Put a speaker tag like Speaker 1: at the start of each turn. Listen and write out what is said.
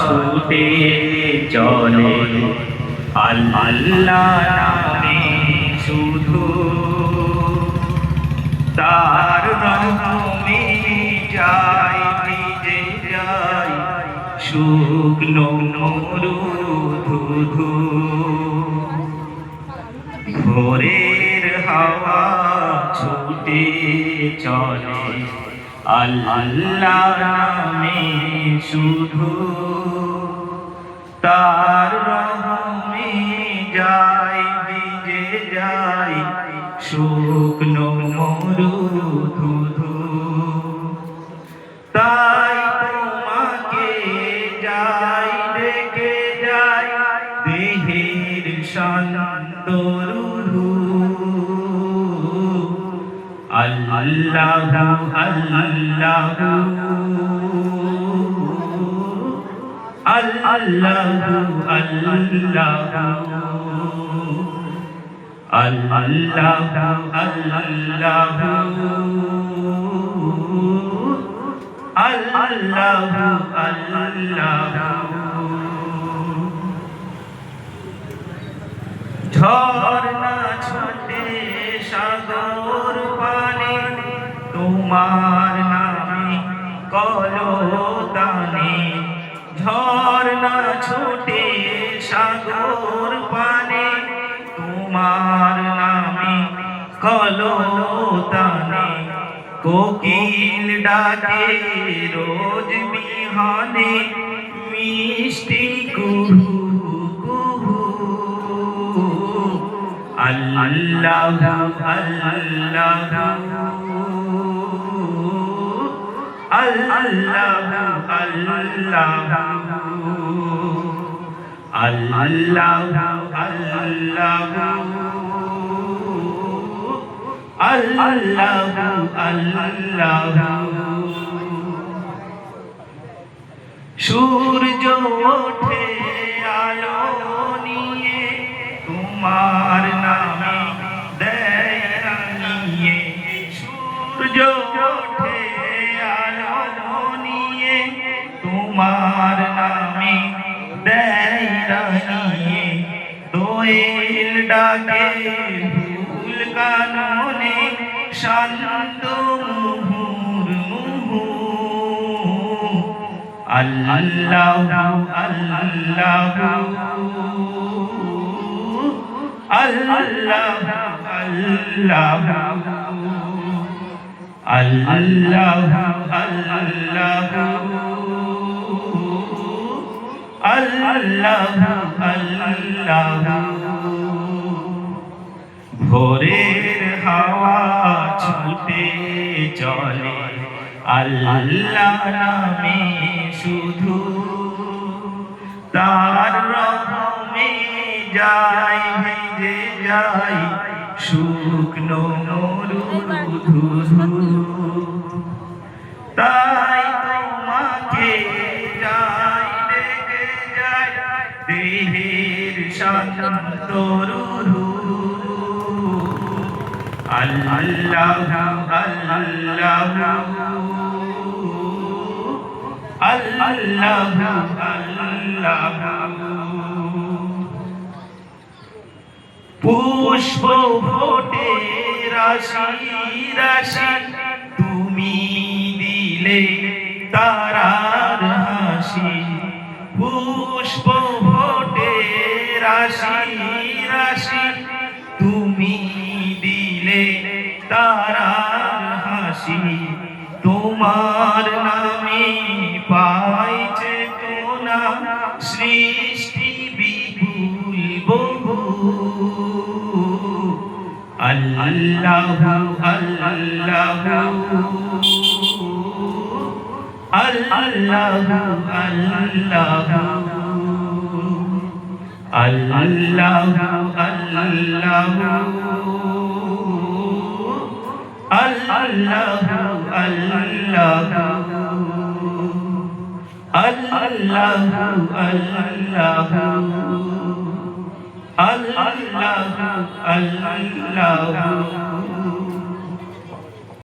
Speaker 1: ছুটে চলে আল্লাহ নামে শুধু তার রহমে যায় ভিজে যায় শুকনো মরুধু ভোরের হাওয়া ছুটে চলে আল্লাহ নামে শুধু তার রহমে যায় ভিজে যায় শুকনো মরুধু তাই তোমাকে যাই ডেকে যায় দেহের শান্তরু আল্লাহু আল্লাহু আল্লাহু আল্লাহু আল্লাহু আল্লাহু ঝরনা ছোটে সাগর পানে তোমার নামে কলতানে ঝরনা ছোটে সাগর পানে তোমার নামে কলতানে কোকিল ডাকে রোজ বিহানে মিষ্টি কুহু কুহু আল্লাহু আল্লাহু সূর্য ওঠে আলো নিয়ে তোমার নামে দেয় রাঙিয়ে সূর্য ওঠে আলো নিয়ে তোমার নামে দেয় রাঙিয়ে দোয়েল ডাকে ফুল কাননে শান্ত মুহুর্মুহু আল্লাহু ভোরের হাওয়া ছুটে চলে আল্লাহ নামে শুধু তার রহমে যায় ভিজে যায় শুকনো মরুধু তাই তোমাকে যাই ডেকে যায় দেহের শান্তরু আল্লাহু পুষ্প ফোটে রাশি রাশি তুমি দিলে তারার হাসি পুষ্প ফোটে রাশি রাশি তুমি দিলে তারার হাসি তোমার নামে পাইছে কোনা সৃষ্টি বিপুল বহু আল্লাহু আল্লাহু